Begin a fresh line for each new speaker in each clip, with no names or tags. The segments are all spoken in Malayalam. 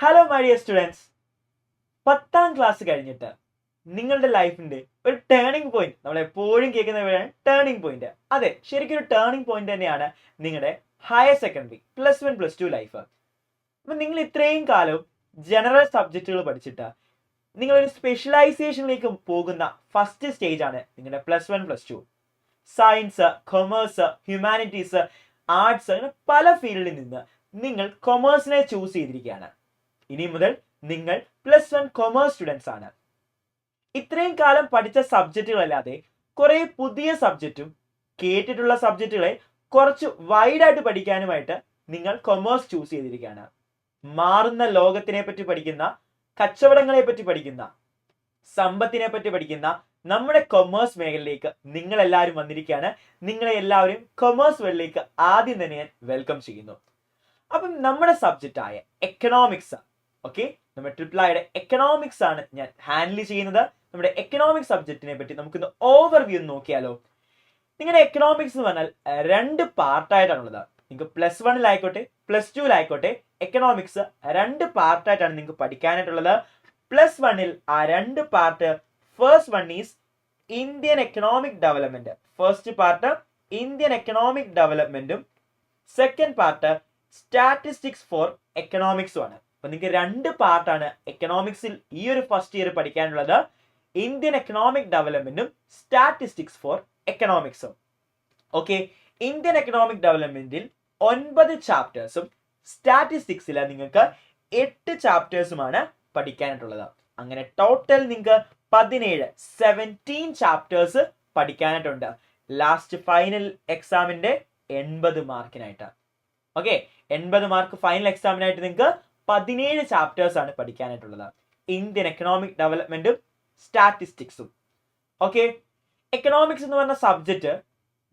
Hello my dear students, 10ാം class കഴിഞ്ഞിട്ട് നിങ്ങളുടെ ലൈഫിന്റെ ഒരു ടേണിംഗ് പോയിന്റ്, നമ്മൾ എപ്പോഴും കേൾക്കുന്നവരാണ് ടേണിംഗ് പോയിന്റ്. അതെ, ശരിക്കും ഒരു ടേണിംഗ് പോയിന്റ് തന്നെയാണ് നിങ്ങളുടെ ഹയർ സെക്കൻഡറി +1 +2 ലൈഫ്. അപ്പൊ നിങ്ങൾ ഇത്രയും കാലം ജനറൽ സബ്ജക്റ്റുകൾ പഠിച്ചിട്ട് നിങ്ങളൊരു സ്പെഷ്യലൈസേഷനിലേക്ക് പോകുന്ന ഫസ്റ്റ് സ്റ്റേജ് ആണ് നിങ്ങളുടെ +1 +2. സയൻസ്, കൊമേഴ്സ്, ഹ്യൂമാനിറ്റീസ്, ആർട്സ്, അങ്ങനെ പല ഫീൽഡിൽ നിന്ന് നിങ്ങൾ കൊമേഴ്സിനെ ചൂസ് ചെയ്തിരിക്കുകയാണ്. ഇനി മുതൽ നിങ്ങൾ +1 കൊമേഴ്സ് സ്റ്റുഡൻസ് ആണ്. ഇത്രയും കാലം പഠിച്ച സബ്ജക്റ്റുകളല്ലാതെ കുറെ പുതിയ സബ്ജക്റ്റും കേട്ടിട്ടുള്ള സബ്ജക്റ്റുകളെ കുറച്ച് വൈഡായിട്ട് പഠിക്കാനുമായിട്ട് നിങ്ങൾ കൊമേഴ്സ് ചൂസ് ചെയ്തിരിക്കുകയാണ്. മാറുന്ന ലോകത്തിനെ പറ്റി പഠിക്കുന്ന, കച്ചവടങ്ങളെ പറ്റി പഠിക്കുന്ന, സമ്പത്തിനെ പറ്റി പഠിക്കുന്ന നമ്മുടെ കൊമേഴ്സ് മേഖലയിലേക്ക് നിങ്ങൾ എല്ലാവരും വന്നിരിക്കുകയാണ്. നിങ്ങളെ എല്ലാവരും കൊമേഴ്സ് വേൾഡിലേക്ക് ആദ്യം തന്നെ ഞാൻ വെൽക്കം ചെയ്യുന്നു. അപ്പം നമ്മുടെ സബ്ജക്റ്റ് ആയ എക്കണോമിക്സ്, ഓക്കെ, നമ്മുടെ ട്രിപ്പിൾ എക്കണോമിക്സ് ആണ് ഞാൻ ഹാൻഡിൽ ചെയ്യുന്നത്. നമ്മുടെ എക്കണോമിക്സ് സബ്ജക്റ്റിനെ പറ്റി നമുക്കൊന്ന് ഓവർവ്യൂ നോക്കിയാലോ. നിങ്ങളുടെ എക്കണോമിക്സ് എന്ന് പറഞ്ഞാൽ 2 പാർട്ടായിട്ടാണുള്ളത്. നിങ്ങൾക്ക് +1 +2 എക്കണോമിക്സ് 2 പാർട്ടായിട്ടാണ് നിങ്ങൾക്ക് പഠിക്കാനായിട്ടുള്ളത്. +1 ആ 2 part, first one is Indian economic development. First part Indian economic ഡെവലപ്മെന്റും സെക്കൻഡ് പാർട്ട് സ്റ്റാറ്റിസ്റ്റിക്സ് ഫോർ എക്കണോമിക്സും ആണ്. അപ്പൊ നിങ്ങൾക്ക് 2 പാർട്ടാണ് എക്കണോമിക്സിൽ ഈ ഒരു ഫസ്റ്റ് ഇയർ പഠിക്കാനുള്ളത്. ഇന്ത്യൻ എക്കണോമിക് ഡെവലപ്മെന്റും സ്റ്റാറ്റിസ്റ്റിക്സ് ഫോർ എക്കണോമിക്സും. ഓക്കെ, ഇന്ത്യൻ എക്കണോമിക് ഡെവലപ്മെന്റിൽ 9 ചാപ്റ്റേഴ്സും സ്റ്റാറ്റിസ്റ്റിക്സിൽ നിങ്ങൾക്ക് 8 ചാപ്റ്റേഴ്സുമാണ് പഠിക്കാനായിട്ടുള്ളത്. അങ്ങനെ ടോട്ടൽ നിങ്ങൾക്ക് 17 ചാപ്റ്റേഴ്സ് പഠിക്കാനായിട്ടുണ്ട്. ലാസ്റ്റ് ഫൈനൽ എക്സാമിന്റെ 80 മാർക്കിനായിട്ട്. ഓക്കെ, 80 മാർക്ക് ഫൈനൽ എക്സാമിനായിട്ട് നിങ്ങൾക്ക് 17 ചാപ്റ്റേഴ്സ് ആണ് പഠിക്കാനായിട്ടുള്ളത്. ഇന്ത്യൻ എക്കണോമിക് ഡെവലപ്മെന്റും സ്റ്റാറ്റിസ്റ്റിക്സും. ഓക്കെ, എക്കണോമിക്സ് എന്ന് പറഞ്ഞ സബ്ജക്റ്റ്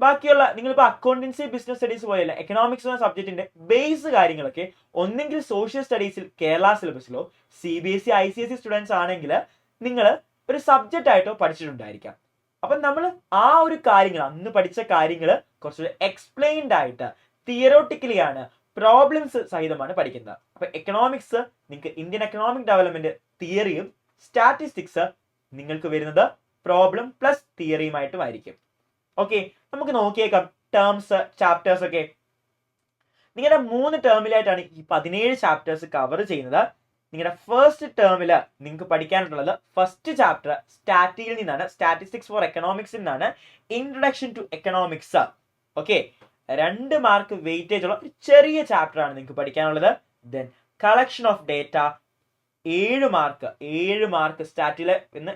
ബാക്കിയുള്ള നിങ്ങളിപ്പോൾ അക്കൗണ്ടൻസി, ബിസിനസ് സ്റ്റഡീസ് പോലെയല്ല. എക്കണോമിക്സ് എന്ന സബ്ജക്റ്റിന്റെ ബേസ് കാര്യങ്ങളൊക്കെ ഒന്നെങ്കിൽ സോഷ്യൽ സ്റ്റഡീസിൽ കേരള സിലബസിലോ CBSE ICSE സ്റ്റുഡൻസ് ആണെങ്കിൽ നിങ്ങൾ ഒരു സബ്ജക്റ്റ് ആയിട്ടോ പഠിച്ചിട്ടുണ്ടായിരിക്കാം. അപ്പം നമ്മൾ ആ ഒരു കാര്യങ്ങൾ, അന്ന് പഠിച്ച കാര്യങ്ങൾ കുറച്ചുകൂടി എക്സ്പ്ലെയിൻഡ് ആയിട്ട് തിയറോട്ടിക്കലി ആണ്, പ്രോബ്ലംസ് സഹിതമാണ് പഠിക്കുന്നത്. അപ്പൊ എക്കണോമിക്സ് നിങ്ങൾക്ക് ഇന്ത്യൻ എക്കണോമിക് ഡെവലപ്മെന്റ് തിയറിയും സ്റ്റാറ്റിസ്റ്റിക്സ് നിങ്ങൾക്ക് വരുന്നത് പ്രോബ്ലം പ്ലസ് തിയറിയുമായിട്ടുമായിരിക്കും. ഓക്കെ, നമുക്ക് നോക്കിയേക്കാം ടേംസ്, ചാപ്റ്റേഴ്സ് ഒക്കെ. നിങ്ങളുടെ 3 ടേമിലായിട്ടാണ് ഈ 17 ചാപ്റ്റേഴ്സ് കവർ ചെയ്യുന്നത്. നിങ്ങളുടെ ഫസ്റ്റ് ടേമിൽ നിങ്ങൾക്ക് പഠിക്കാനുള്ളത് ഫസ്റ്റ് ചാപ്റ്റർ സ്റ്റാറ്റിയിൽ നിന്നാണ്, സ്റ്റാറ്റിസ്റ്റിക്സ് ഫോർ എക്കണോമിക്സിൽ നിന്നാണ്, introduction to economics. Okay, 2 mark weightage ഉള്ള ഒരു ചെറിയ ചാപ്റ്റർ ആണ് നിങ്ങൾക്ക് പഠിക്കാനുള്ളത്. Then collection of data 7 mark സ്റ്റാറ്റിൽ നിന്ന്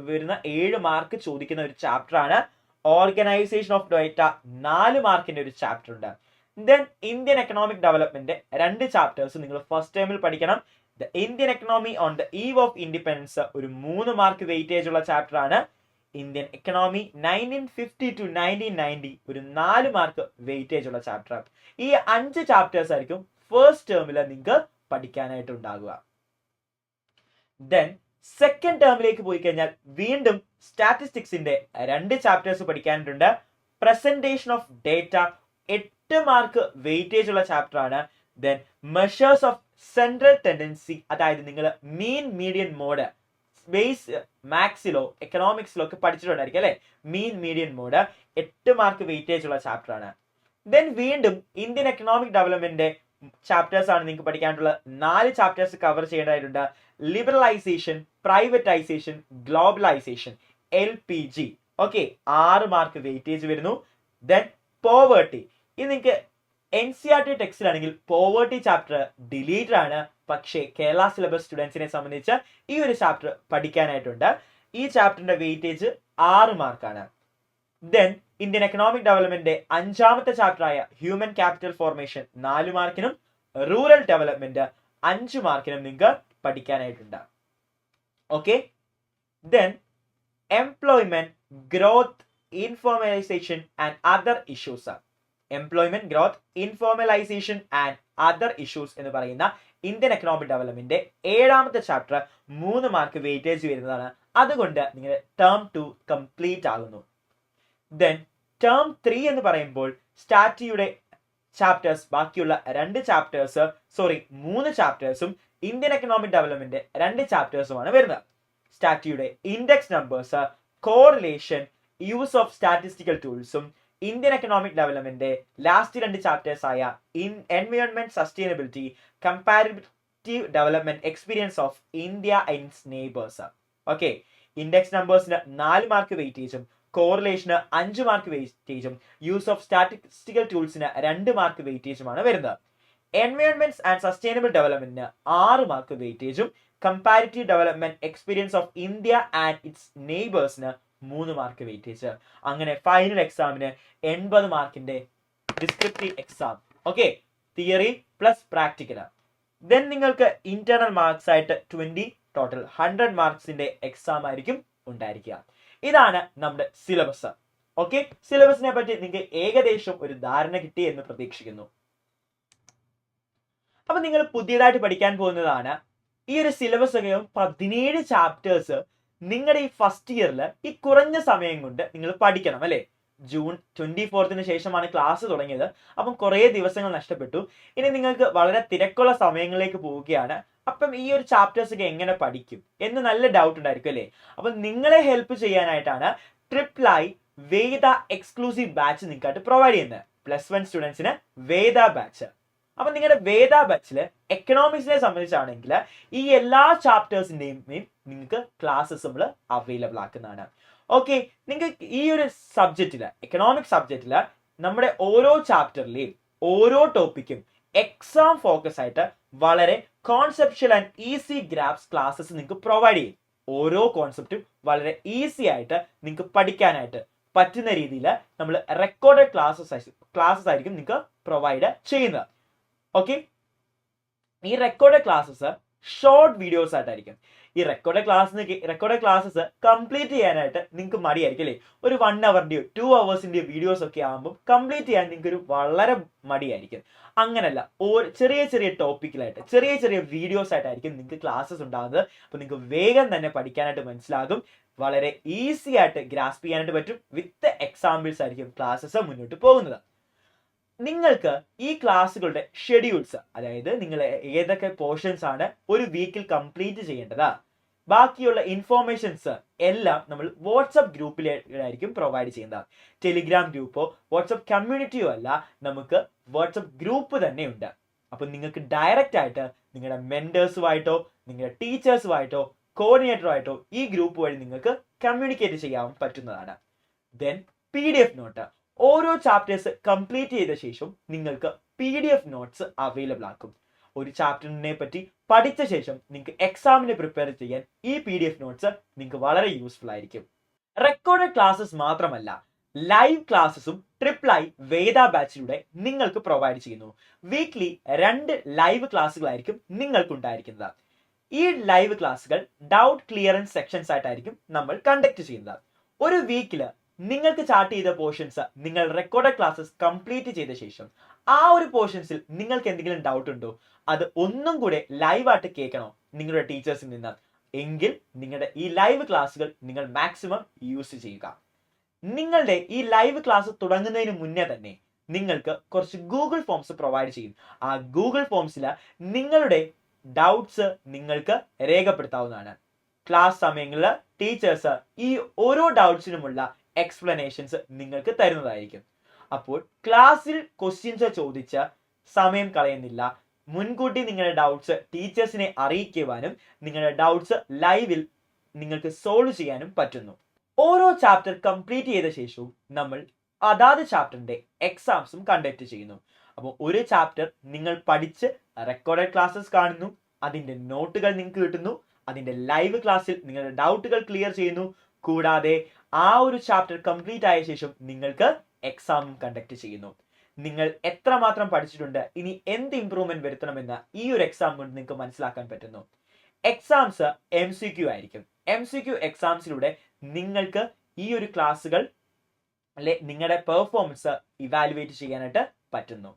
വരുന്ന 7 മാർക്ക് ചോദിക്കുന്ന ഒരു ചാപ്റ്റർ ആണ്. ഓർഗനൈസേഷൻ ഓഫ് ഡേറ്റ 4 മാർക്കിന്റെ ഒരു ചാപ്റ്റർ ഉണ്ട്. ദെൻ ഇന്ത്യൻ എക്കണോമിക് ഡെവലപ്മെന്റ് 2 ചാപ്റ്റേഴ്സ് നിങ്ങൾ ഫസ്റ്റ് ടൈമിൽ പഠിക്കണം. The Indian economy on the eve of independence ഒരു 3 മാർക്ക് വെയിറ്റേജ് ഉള്ള ചാപ്റ്റർ ആണ്. ഇന്ത്യൻ എക്കണോമി 1950 to 1990 ഒരു 4 മാർക്ക് വെയിറ്റേജ് ഉള്ള ചാപ്റ്റർ. ഈ 5 ചാപ്റ്റേഴ്സ് ആയിരിക്കും ഫസ്റ്റ് ടേമിൽ നിങ്ങൾക്ക് പഠിക്കാനായിട്ടുണ്ടാകുക. ദെൻ സെക്കൻഡ് ടേമിലേക്ക് പോയി കഴിഞ്ഞാൽ വീണ്ടും സ്റ്റാറ്റിസ്റ്റിക്സിന്റെ 2 ചാപ്റ്റേഴ്സ് പഠിക്കാനായിട്ടുണ്ട്. Presentation of data 8 mark weightage ഉള്ള ചാപ്റ്റർ ആണ്. Then measures of central tendency, അതായത് നിങ്ങൾ മീൻ മീഡിയൻ മോഡ് ബേസ് മാത്സിലോ എക്കണോമിക്സിലോ ഒക്കെ പഠിച്ചിട്ടുണ്ടായിരിക്കും അല്ലെ. Mean median mode 8 mark weightage ഉള്ള ചാപ്റ്റർ ആണ്. ദെൻ വീണ്ടും ഇന്ത്യൻ എക്കണോമിക് ഡെവലപ്മെന്റിന്റെ ചാപ്റ്റേഴ്സ് ആണ് നിങ്ങൾക്ക് പഠിക്കാനുള്ളത്. 4 ചാപ്റ്റേഴ്സ് കവർ ചെയ്യേണ്ടതായിട്ടുണ്ട്. Liberalisation, privatisation, globalisation, LPG. Okay, 6 mark weightage വരുന്നു. ദെൻ പോവേർട്ടി, ഇത് നിങ്ങൾക്ക് NCERT ടെക്സ്റ്റിലാണെങ്കിൽ പോവേർട്ടി ചാപ്റ്റർ ഡിലീറ്റഡ് ആണ്. പക്ഷേ കേരള സിലബസ് സ്റ്റുഡൻസിനെ സംബന്ധിച്ച് ഈ ഒരു ചാപ്റ്റർ പഠിക്കാനായിട്ടുണ്ട്. ഈ ചാപ്റ്ററിന്റെ വെയിറ്റേജ് 6 മാർക്കാണ്. ദെൻ ഇന്ത്യൻ എക്കണോമിക് ഡെവലപ്മെന്റ് 5ാമത്തെ ചാപ്റ്റർ ആയ ഹ്യൂമൻ ക്യാപിറ്റൽ ഫോർമേഷൻ 4 മാർക്കിനും റൂറൽ ഡെവലപ്മെന്റ് 5 മാർക്കിനും നിങ്ങൾക്ക് പഠിക്കാനായിട്ടുണ്ട്. Okay, then employment, growth, informalisation and other issues. Employment, growth, informalisation and other issues എന്ന് പറയുന്ന ഇന്ത്യൻ എക്കണോമിക് ഡെവലപ്മെന്റ് 7ാമത്തെ ചാപ്റ്റർ 3 മാർക്ക് വെയിറ്റേജ് വരുന്നതാണ്. അതുകൊണ്ട് നിങ്ങളുടെ ടേം 2 കംപ്ലീറ്റ് ആകുന്നു. ദെൻ ടേം 3 എന്ന് പറയുമ്പോൾ സ്റ്റാറ്റിയുടെ ചാപ്റ്റേഴ്സ്, ബാക്കിയുള്ള 3 ചാപ്റ്റേഴ്സും ഇന്ത്യൻ എക്കണോമിക് ഡെവലപ്മെന്റ് 2 ചാപ്റ്റേഴ്സുമാണ് വരുന്നത്. സ്റ്റാറ്റിയുടെ index numbers, correlation, use of statistical ടൂൾസും Indian economic development last 2 chapters ആയ environment sustainability, comparative development experience of India and its neighbours. Okay, index നമ്പേഴ്സിന് 4 മാർക്ക് വെയിറ്റേജും കോറിലേഷന് 5 മാർക്ക് വെയിറ്റേജും യൂസ് ഓഫ് സ്റ്റാറ്റിസ്റ്റിക്കൽ ടൂൾസിന് 2 മാർക്ക് വെയിറ്റേജുമാണ് വരുന്നത്. എൻവയോൺമെന്റ്സ് ആൻഡ് സസ്റ്റൈനബിൾ ഡെവലപ്മെന്റിന് 6 മാർക്ക് വെയിറ്റേജും comparative development experience of India and its നെയ്ബേഴ്സിന് 3 മാർക്ക് വെയിറ്റേജ്. അങ്ങനെ ഫൈനൽ എക്സാമിന് 80 മാർക്കിന്റെ descriptive exam. Okay, theory plus practical. Then നിങ്ങൾക്ക് ഇന്റേണൽ മാർക്സ് ആയിട്ട് 20, ടോട്ടൽ 100 മാർക്സിന്റെ എക്സാം ആയിരിക്കും ഉണ്ടായിരിക്കുക. ഇതാണ് നമ്മുടെ സിലബസ്. ഓക്കെ, സിലബസിനെ പറ്റി നിങ്ങൾക്ക് ഏകദേശം ഒരു ധാരണ കിട്ടി എന്ന് പ്രതീക്ഷിക്കുന്നു. അപ്പൊ നിങ്ങൾ പുതിയതായിട്ട് പഠിക്കാൻ പോകുന്നതാണ് ഈ ഒരു സിലബസ് ഒക്കെ 17 ചാപ്റ്റേഴ്സ് നിങ്ങളുടെ ഈ ഫസ്റ്റ് ഇയറിൽ ഈ കുറഞ്ഞ സമയം കൊണ്ട് നിങ്ങൾ പഠിക്കണം അല്ലേ. ജൂൺ 24 ശേഷമാണ് ക്ലാസ് തുടങ്ങിയത്. അപ്പം കുറേ ദിവസങ്ങൾ നഷ്ടപ്പെട്ടു. ഇനി നിങ്ങൾക്ക് വളരെ തിരക്കുള്ള സമയങ്ങളിലേക്ക് പോവുകയാണ്. അപ്പം ഈ ഒരു ചാപ്റ്റേഴ്സ് ഒക്കെ എങ്ങനെ പഠിക്കും എന്ന് നല്ല ഡൗട്ട് ഉണ്ടായിരിക്കും അല്ലേ. അപ്പം നിങ്ങളെ ഹെൽപ്പ് ചെയ്യാനായിട്ടാണ് ട്രിപ്ലൈ വേദ എക്സ്ക്ലൂസീവ് ബാച്ച് നിങ്ങൾക്കായിട്ട് പ്രൊവൈഡ് ചെയ്യുന്നത്. +1 സ്റ്റുഡൻസിന് വേദ ബാച്ച്. അപ്പൊ നിങ്ങളുടെ വേദ ബാച്ചിൽ എക്കണോമിക്സിനെ സംബന്ധിച്ചാണെങ്കിൽ ഈ എല്ലാ ചാപ്റ്റേഴ്സിന്റെയും നിങ്ങൾക്ക് ക്ലാസ്സസ് നമ്മൾ അവൈലബിൾ ആക്കുന്നതാണ്. ഓക്കെ, നിങ്ങൾക്ക് ഈ ഒരു സബ്ജക്റ്റില്, എക്കണോമിക് സബ്ജക്റ്റില് നമ്മുടെ ഓരോ ചാപ്റ്ററിലെയും ഓരോ ടോപ്പിക്കും എക്സാം ഫോക്കസ് ആയിട്ട് വളരെ conceptual and easy graphs classes നിങ്ങൾക്ക് പ്രൊവൈഡ് ചെയ്യും. ഓരോ കോൺസെപ്റ്റും വളരെ ഈസി ആയിട്ട് നിങ്ങൾക്ക് പഠിക്കാനായിട്ട് പറ്റുന്ന രീതിയിൽ നമ്മൾ റെക്കോർഡഡ് ക്ലാസ്സസ് ആയിരിക്കും നിങ്ങൾക്ക് പ്രൊവൈഡ് ചെയ്യുന്നത്. ഓക്കെ, ഈ റെക്കോർഡഡ് ക്ലാസ്സസ് ഷോർട്ട് വീഡിയോസ് ആയിട്ടായിരിക്കും. ഈ റെക്കോർഡഡ് ക്ലാസ്സസ് കംപ്ലീറ്റ് ചെയ്യാനായിട്ട് നിങ്ങൾക്ക് മടിയായിരിക്കും അല്ലേ. ഒരു 1 ഹവറിന്റെയോ 2 ഹവേഴ്സിന്റെയോ വീഡിയോസ് ഒക്കെ ആകുമ്പോൾ കംപ്ലീറ്റ് ചെയ്യാൻ നിങ്ങൾക്ക് ഒരു വളരെ മടിയായിരിക്കും. അങ്ങനല്ല, ചെറിയ ചെറിയ ടോപ്പിക്കിലായിട്ട് ചെറിയ ചെറിയ വീഡിയോസ് ആയിട്ടായിരിക്കും നിങ്ങൾക്ക് ക്ലാസ്സസ് ഉണ്ടാകുന്നത്. അപ്പോൾ നിങ്ങൾക്ക് വേഗം തന്നെ പഠിക്കാനായിട്ട് മനസ്സിലാകും. വളരെ ഈസി ആയിട്ട് ഗ്രാസ്പ് ചെയ്യാനായിട്ട് പറ്റും. വിത്ത് എക്സാമ്പിൾസ് ആയിരിക്കും ക്ലാസ്സസ് മുന്നോട്ട് പോകുന്നത്. നിങ്ങൾക്ക് ഈ ക്ലാസ്സുകളുടെ ഷെഡ്യൂൾസ്, അതായത് നിങ്ങൾ ഏതൊക്കെ പോർഷൻസ് ആണ് ഒരു വീക്കിൽ കംപ്ലീറ്റ് ചെയ്യേണ്ടത്, ബാക്കിയുള്ള ഇൻഫോർമേഷൻസ് എല്ലാം നമ്മൾ വാട്സപ്പ് ഗ്രൂപ്പിലായിരിക്കും പ്രൊവൈഡ് ചെയ്യുന്നത്. ടെലിഗ്രാം ഗ്രൂപ്പോ വാട്സപ്പ് കമ്മ്യൂണിറ്റിയോ അല്ല, നമുക്ക് വാട്സപ്പ് ഗ്രൂപ്പ് തന്നെ ഉണ്ട്. അപ്പം നിങ്ങൾക്ക് ഡയറക്റ്റ് ആയിട്ട് നിങ്ങളുടെ മെന്റേഴ്സുമായിട്ടോ നിങ്ങളുടെ ടീച്ചേഴ്സുമായിട്ടോ കോർഡിനേറ്ററുമായിട്ടോ ഈ ഗ്രൂപ്പ് വഴി നിങ്ങൾക്ക് കമ്മ്യൂണിക്കേറ്റ് ചെയ്യാൻ പറ്റുന്നതാണ്. ദെൻ PDF നോട്ട്, ഓരോ ചാപ്റ്റേഴ്സ് കംപ്ലീറ്റ് ചെയ്ത ശേഷം നിങ്ങൾക്ക് PDF നോട്ട്സ് അവൈലബിൾ ആക്കും. ഒരു ചാപ്റ്ററിനെ പറ്റി പഠിച്ച ശേഷം നിങ്ങൾക്ക് എക്സാമിന് പ്രിപ്പയർ ചെയ്യാൻ ഈ PDF നോട്ട്സ് നിങ്ങൾക്ക് വളരെ യൂസ്ഫുൾ ആയിരിക്കും. റെക്കോർഡഡ് ക്ലാസ്സസ് മാത്രമല്ല, ലൈവ് ക്ലാസ്സസും ട്രിപ്ലൈ വേദ ബാച്ചിലൂടെ നിങ്ങൾക്ക് പ്രൊവൈഡ് ചെയ്യുന്നു. വീക്ക്ലി 2 ലൈവ് ക്ലാസ്സുകളായിരിക്കും നിങ്ങൾക്ക് ഉണ്ടായിരിക്കുന്നത്. ഈ ലൈവ് ക്ലാസ്സുകൾ ഡൗട്ട് ക്ലിയറൻസ് സെക്ഷൻസ് ആയിട്ടായിരിക്കും നമ്മൾ കണ്ടക്ട് ചെയ്യുന്നത്. ഒരു വീക്കില് നിങ്ങൾക്ക് ചാർട്ട് ചെയ്ത പോർഷൻസ് നിങ്ങൾ റെക്കോർഡഡ് ക്ലാസ്സസ് കംപ്ലീറ്റ് ചെയ്ത ശേഷം ആ ഒരു പോർഷൻസിൽ നിങ്ങൾക്ക് എന്തെങ്കിലും ഡൗട്ട് ഉണ്ടോ, അത് ഒന്നും കൂടെ ലൈവായിട്ട് കേൾക്കണോ നിങ്ങളുടെ ടീച്ചേഴ്സിൽ നിന്ന്, എങ്കിൽ നിങ്ങളുടെ ഈ ലൈവ് ക്ലാസ്സുകൾ നിങ്ങൾ മാക്സിമം യൂസ് ചെയ്യുക. നിങ്ങളുടെ ഈ ലൈവ് ക്ലാസ് തുടങ്ങുന്നതിന് മുന്നേ തന്നെ നിങ്ങൾക്ക് കുറച്ച് ഗൂഗിൾ ഫോംസ് പ്രൊവൈഡ് ചെയ്യും. ആ ഗൂഗിൾ ഫോംസിൽ നിങ്ങളുടെ ഡൗട്ട്സ് നിങ്ങൾക്ക് രേഖപ്പെടുത്താവുന്നതാണ്. ക്ലാസ് സമയങ്ങളിൽ ടീച്ചേഴ്സ് ഈ ഓരോ ഡൗട്ട്സിനുമുള്ള എക്സ്പ്ലനേഷൻസ് നിങ്ങൾക്ക് തരുന്നതായിരിക്കും. അപ്പോൾ ക്ലാസ്സിൽ ക്വസ്റ്റ്യൻസ് ചോദിച്ച് സമയം കളയുന്നില്ല. മുൻകൂട്ടി നിങ്ങളുടെ ഡൗട്ട്സ് ടീച്ചേഴ്സിനെ അറിയിക്കുവാനും നിങ്ങളുടെ ഡൗട്ട്സ് ലൈവിൽ നിങ്ങൾക്ക് സോൾവ് ചെയ്യാനും പറ്റുന്നു. ഓരോ ചാപ്റ്റർ കംപ്ലീറ്റ് ചെയ്ത ശേഷവും നമ്മൾ അതാത് ചാപ്റ്ററിന്റെ എക്സാംസും കണ്ടക്ട് ചെയ്യുന്നു. അപ്പോൾ ഒരു ചാപ്റ്റർ നിങ്ങൾ പഠിച്ച് റെക്കോർഡഡ് ക്ലാസ്സസ് കാണുന്നു, അതിന്റെ നോട്ടുകൾ നിങ്ങൾക്ക് കിട്ടുന്നു, അതിന്റെ ലൈവ് ക്ലാസ്സിൽ നിങ്ങളുടെ ഡൗട്ടുകൾ ക്ലിയർ ചെയ്യുന്നു. കൂടാതെ ആ ഒരു ചാപ്റ്റർ കംപ്ലീറ്റ് ആയ ശേഷം നിങ്ങൾക്ക് എക്സാം കണ്ടക്ട് ചെയ്യുന്നു. നിങ്ങൾ എത്രമാത്രം പഠിച്ചിട്ടുണ്ട്, ഇനി എന്ത് ഇംപ്രൂവ്മെന്റ് വരുത്തണമെന്ന് ഈ ഒരു എക്സാം കൊണ്ട് നിങ്ങൾക്ക് മനസ്സിലാക്കാൻ പറ്റുന്നു. എക്സാംസ് MCQ ആയിരിക്കും. MCQ എക്സാംസിലൂടെ നിങ്ങൾക്ക് ഈ ഒരു ക്ലാസ്സുകൾ അല്ലെ നിങ്ങളുടെ പെർഫോമൻസ് ഇവാലുവേറ്റ് ചെയ്യാനായിട്ട് പറ്റുന്നു.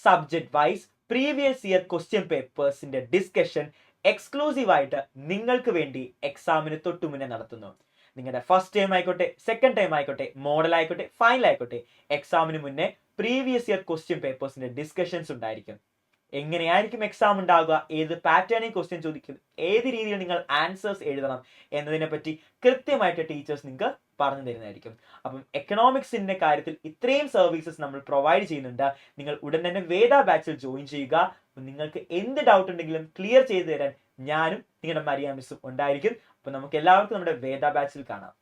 Subject wise previous year question പേപ്പേഴ്സിന്റെ ഡിസ്കഷൻ എക്സ്ക്ലൂസീവ് ആയിട്ട് നിങ്ങൾക്ക് വേണ്ടി എക്സാമിന് തൊട്ടു മുന്നേ നടത്തുന്നു. നിങ്ങളുടെ ഫസ്റ്റ് ടൈം ആയിക്കോട്ടെ, സെക്കൻഡ് ടൈം ആയിക്കോട്ടെ, മോഡൽ ആയിക്കോട്ടെ, ഫൈനൽ ആയിക്കോട്ടെ, എക്സാമിന് മുന്നേ പ്രീവിയസ് ഇയർ ക്വസ്റ്റ്യൻ പേപ്പേഴ്സിന്റെ ഡിസ്കഷൻസ് ഉണ്ടായിരിക്കും. എങ്ങനെയായിരിക്കും എക്സാം ഉണ്ടാകുക, ഏത് പാറ്റേണിൽ ക്വസ്റ്റ്യൻ ചോദിക്കും, ഏത് രീതിയിൽ നിങ്ങൾ ആൻസേഴ്സ് എഴുതണം എന്നതിനെ പറ്റി കൃത്യമായിട്ട് ടീച്ചേഴ്സ് നിങ്ങൾക്ക് പറഞ്ഞു തരുന്നതായിരിക്കും. അപ്പം എക്കണോമിക്സിന്റെ കാര്യത്തിൽ ഇത്രയും സർവീസസ് നമ്മൾ പ്രൊവൈഡ് ചെയ്യുന്നുണ്ട്. നിങ്ങൾ ഉടൻ തന്നെ വേദ ബാച്ചിൽ ജോയിൻ ചെയ്യുക. നിങ്ങൾക്ക് എന്ത് ഡൗട്ട് ഉണ്ടെങ്കിലും ക്ലിയർ ചെയ്തു തരാൻ ഞാനും നിങ്ങളുടെ മരിയ മിസ്സും ഉണ്ടായിരിക്കും. അപ്പൊ നമുക്ക് എല്ലാവർക്കും നമ്മുടെ വേദ ബാച്ചിൽ കാണാം.